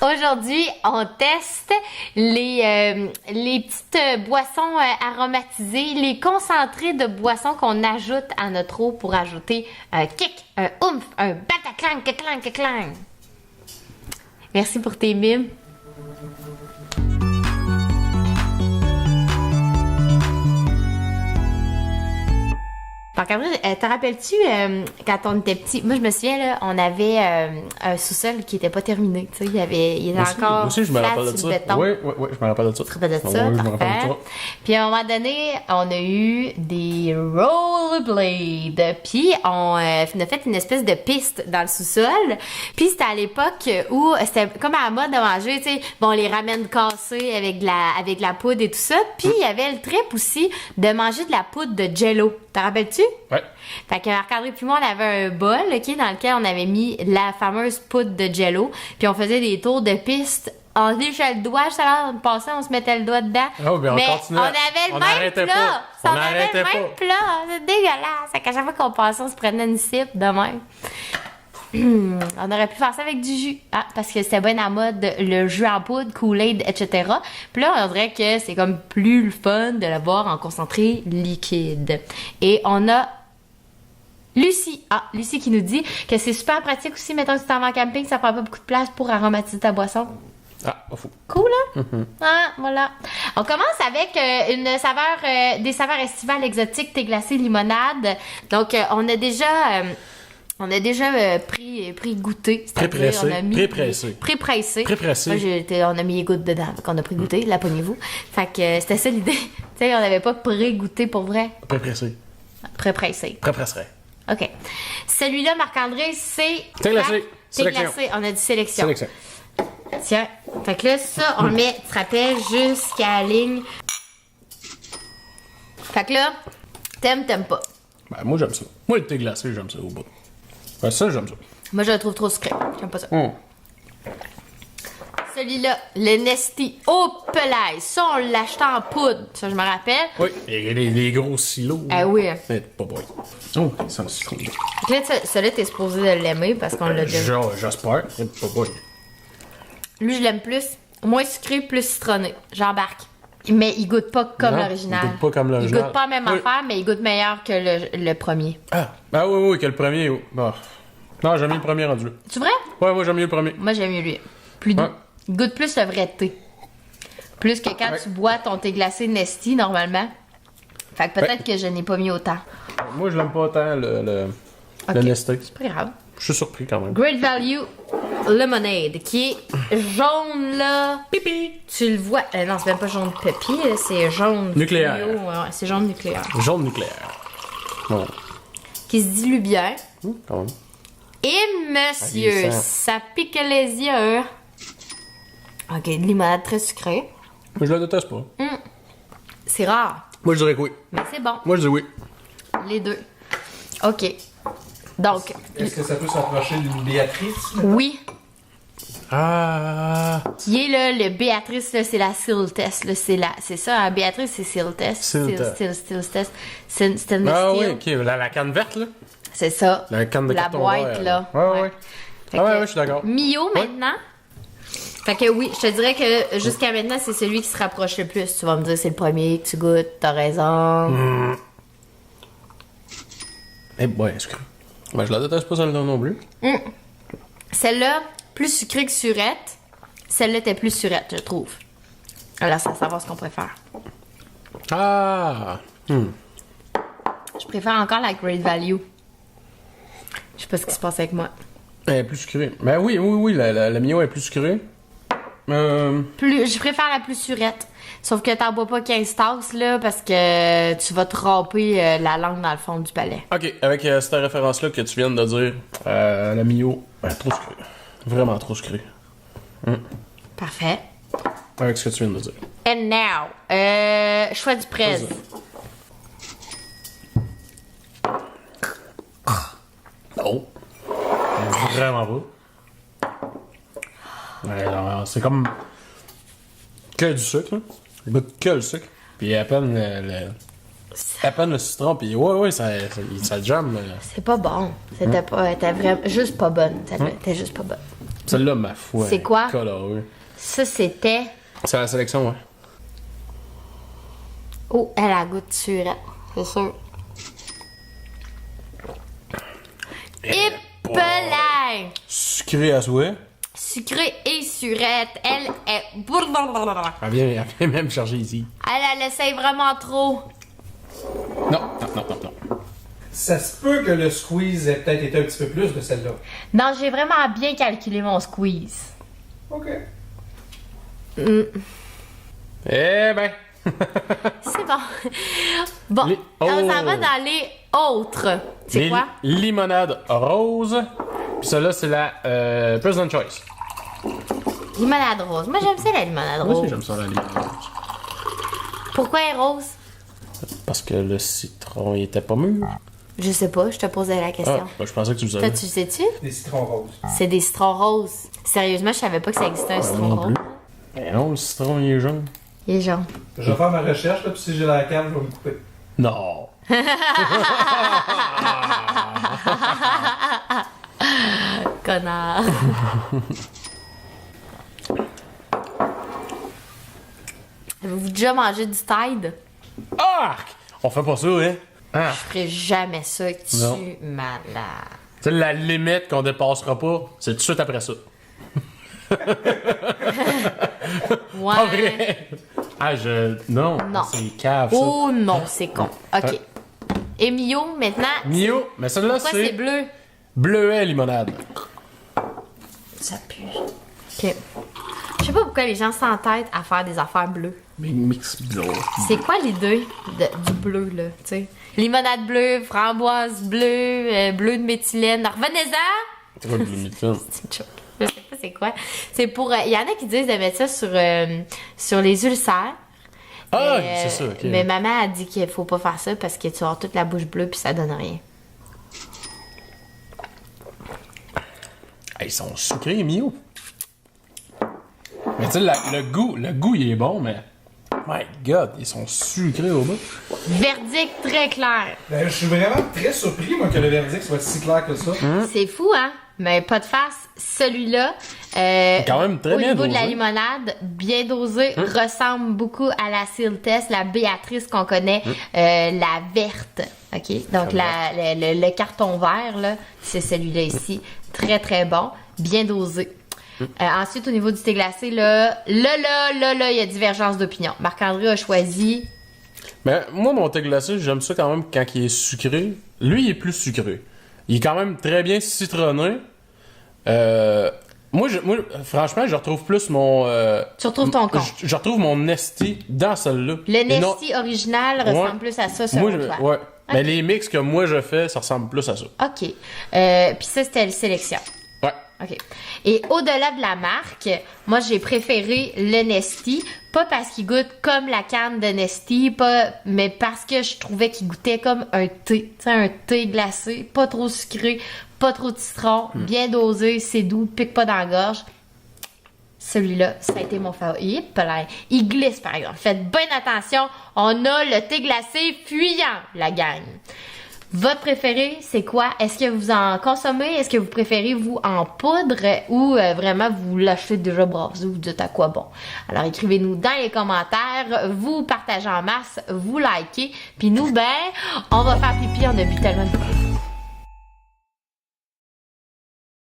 Aujourd'hui, on teste les petites boissons aromatisées, les concentrés de boissons qu'on ajoute à notre eau pour ajouter un kick, un oomph, un bataclang, clang, clang. Merci pour tes mimes. Marc-André, te rappelles-tu quand on était petit, moi je me souviens là, on avait un sous-sol qui était pas terminé, tu sais, il était encore moi aussi, je me rappelle de ça. Oui, je me rappelle de ça. Tu te rappelles de ça, oui, je me rappelle de parfait. ça. Puis à un moment donné, on a eu des rollerblades, puis on a fait une espèce de piste dans le sous-sol. Puis c'était à l'époque où c'était comme à la mode de manger, tu sais, bon les ramen cassés avec de la poudre et tout ça. Puis il y avait le trip aussi de manger de la poudre de Jello. T'en rappelles-tu? Ouais. Fait que Marc-André puis moi, on avait un bol, OK, dans lequel on avait mis la fameuse poudre de Jello. Puis on faisait des tours de piste. On léchait le doigt, ça là, on passait, on se mettait le doigt dedans. Oh, mais mais continuait. on avait le On même n'arrêtait plat. pas. On On avait n'arrêtait le même pas. plat. C'est dégueulasse. Fait qu'à chaque fois qu'on passait, on se prenait une cible de même. On aurait pu faire ça avec du jus. Ah, parce que c'était bien à mode, le jus en poudre, Kool-Aid, etc. Puis là, on dirait que c'est comme plus le fun de l'avoir en concentré liquide. Et on a Lucie. Ah, Lucie qui nous dit que c'est super pratique aussi, mettons que tu t'en vas en camping, ça prend pas beaucoup de place pour aromatiser ta boisson. Ah, pas fou. Cool, hein? Ah, voilà. On commence avec des saveurs estivales exotiques, thé glacé, limonade. Donc, on a déjà pris goûter. Pré-pressé. On a mis Pré-pressé. Pré-pressé. Pré-pressé. On a mis les gouttes dedans. Donc, on a pris goûter. La pognez-vous. Fait que c'était ça l'idée. Tu sais, on n'avait pas pré-goûté pour vrai. Pré-pressé. Pré-pressé. Pré-presserait. OK. Celui-là, Marc-André, c'est... Thé glacé. Thé Sélection. glacé. On a dit sélection. Sélection. Tiens. Fait que là, ça, on le met, tu te rappelles, jusqu'à la ligne. Fait que là, t'aimes pas. Ben, moi, j'aime ça. Moi, le thé glacé, j'aime ça au bout. Ben, ça, j'aime ça. Moi, je le trouve trop sucré. J'aime pas ça. Hum. Celui-là, le Nesty Opelay. Ça, on l'achetait en poudre. Ça, je me rappelle. Oui, et les gros silos. Ah oui. C'est pas bon. Oh, ça me sucre. Fait que là, celui-là, t'es supposé de l'aimer parce qu'on l'a déjà. J'espère. C'est pas bon. Lui, je l'aime plus. Moins sucré, plus citronné. J'embarque. Mais il goûte pas comme Non, l'original. il goûte pas comme Il l'original. goûte pas la même Oui. affaire, mais il goûte meilleur que le premier. Ah, oui, que le premier. Oh. Bon. Non, j'aime mieux le premier rendu là. C'est vrai? Ouais, j'aime mieux le premier. Moi, j'aime mieux lui. Plus doux. Ouais. Il goûte plus le vrai thé. Plus que quand tu bois ton thé glacé Nesty, normalement. Fait que peut-être que je n'ai pas mis autant. Moi, je l'aime pas autant, le Nesté. C'est pas grave. Je suis surpris quand même. Great Value Lemonade, qui est jaune, là. Pipi! Tu le vois. Non, c'est même pas jaune papier, là, c'est jaune. Nucléaire. fluo, ouais, c'est jaune nucléaire. Jaune nucléaire. Bon. Qui se dilue bien. Quand même. Et monsieur, Ah, ça pique les yeux. Ok, de limonade très sucrée. Moi, je la déteste pas. C'est rare, Moi, je dirais que oui. mais c'est bon. Moi, je dis oui. Les deux. Ok. Donc, Est-ce que ça peut s'approcher d'une Béatrice? oui, Ah. qui est là, le Béatrice, là, c'est la seal test. Là, c'est ça, hein, Béatrice, c'est seal test. Seal test. Seal test. C'est une Ah steel. oui, ok. La canne verte, là. C'est ça. La canne de La carton boîte, vert, là. Ouais. Fait Ah que ouais, je suis d'accord. Mio, maintenant. Fait que oui, je te dirais que jusqu'à maintenant, c'est celui qui se rapproche le plus. Tu vas me dire, c'est le premier que tu goûtes, t'as raison. Eh ben, sucré. Ben, je la déteste pas celle-là non plus. Celle-là, plus sucrée que surette. Celle-là, t'es plus surette, je trouve. Alors, c'est à savoir ce qu'on préfère. Ah. Je préfère encore la Great Value. Je sais pas ce qui se passe avec moi. Elle est plus sucrée. Ben oui, la Mio est plus sucrée. Je préfère la plus surette. Sauf que t'en bois pas 15 tasses, là, parce que tu vas te ramper la langue dans le fond du palais. Ok, avec cette référence-là que tu viens de dire, la Mio, trop sucrée. Vraiment trop sucrée. Parfait. Avec ce que tu viens de dire. And now, choix du presse. Oh. Vraiment pas. Ouais, alors, c'est comme que du sucre, là. Il goûte que le sucre. Puis à peine le citron, puis ouais, ça jamme. C'est pas bon. C'était pas, t'es vraiment juste pas bonne. T'es juste pas bonne. Celle-là, ma foi. C'est quoi? Colorée. Ça, c'était... C'est la sélection, ouais. Oh, elle a goût de surette, c'est sûr. Épelin! Sucré à souhait. Sucrée et surette. Elle est... Elle vient même chercher ici. Elle essaye vraiment trop. Non. Ça se peut que le squeeze ait peut-être été un petit peu plus de celle-là. Non, j'ai vraiment bien calculé mon squeeze. Ok. Eh ben. C'est bon. Bon, Les- on s'en Oh! va dans les autres. C'est Les quoi? limonades rose. Puis celle-là, c'est la President Choice. Limonade rose. Moi, j'aime ça, la limonade Moi rose. aussi, j'aime ça, la limonade rose. Pourquoi elle est rose? Parce que le citron, il était pas mûr. Je sais pas, je te posais la question. Ah, ben, je pensais que tu le Toi, savais. tu sais-tu? Des citrons roses. C'est des citrons roses. Sérieusement, je savais pas que ça existait un citron non rose. plus. Ben non, le citron, il est jaune. Il est jaune. Je vais faire ma recherche, là, puis si j'ai la cave, je vais me couper. Non. Connard. Avez-vous déjà mangé du Tide? Arc! On fait pas ça, hein? Ah. Je ferais jamais ça, Non. tu malade. Tu sais, la limite qu'on dépassera pas, c'est tout de suite après ça. Ouais. Pas vrai! Ah, Non, Non. c'est cave, ça. Oh non, c'est con. Ok. Et Mio, maintenant. Mio, mais celle-là, Pourquoi c'est c'est bleu? bleuet limonade. Ça pue. Ok. Je sais pas pourquoi les gens s'entêtent à faire des affaires bleues. Mais mix bleu. C'est quoi l'idée du bleu, là, tu sais? Limonade bleue, framboise bleue, bleu de méthylène. Revenez-en! C'est quoi le bleu méthylène? C'est une joke. Je sais pas c'est quoi. C'est pour... Il y en a qui disent de mettre ça sur les ulcères. Ah, Mais, c'est ça, ok. Mais maman a dit qu'il faut pas faire ça parce que tu as toute la bouche bleue puis ça donne rien. Hey, ils sont sucrés, Mio. Mais tu sais, le goût, il est bon, mais... My God, ils sont sucrés au bout. Verdict très clair. Ben, je suis vraiment très surpris, moi, que le verdict soit si clair que ça. C'est fou, hein? Mais pas de face. Celui-là, Quand même très au bien niveau de la dosé. limonade, bien dosé, ressemble beaucoup à la Sealtest, la Béatrice qu'on connaît, la verte. OK? Donc, le carton vert, là, c'est celui-là ici. Très, très bon. Bien dosé. Ensuite, au niveau du thé glacé, là, il y a divergence d'opinion. Marc-André a choisi... Mais moi, mon thé glacé, j'aime ça quand même quand il est sucré. Lui, il est plus sucré. Il est quand même très bien citronné. Moi, franchement, je retrouve plus mon... Tu retrouves ton compte. Je retrouve mon Nesty dans celle-là. Le Et non- Nesty original ressemble plus à ça, selon Moi, toi. ouais. Mais les mix que moi je fais, ça ressemble plus à ça. OK. Puis ça, c'était le sélection. Ouais. OK. Et au-delà de la marque, moi, j'ai préféré le Nesty. Pas parce qu'il goûte comme la canne de Nesty, mais parce que je trouvais qu'il goûtait comme un thé. Tu sais, un thé glacé, pas trop sucré, pas trop de citron, bien dosé, c'est doux, pique pas dans la gorge. Celui-là, ça a été mon favori. Il glisse, par exemple. Faites bien attention. On a le thé glacé fuyant, la gang. Votre préféré, c'est quoi? Est-ce que vous en consommez? Est-ce que vous préférez, vous, en poudre? Ou vraiment, vous l'achetez déjà brassé? Vous dites à quoi bon? Alors, écrivez-nous dans les commentaires. Vous partagez en masse. Vous likez. Puis nous, on va faire pipi. On a bu tellement de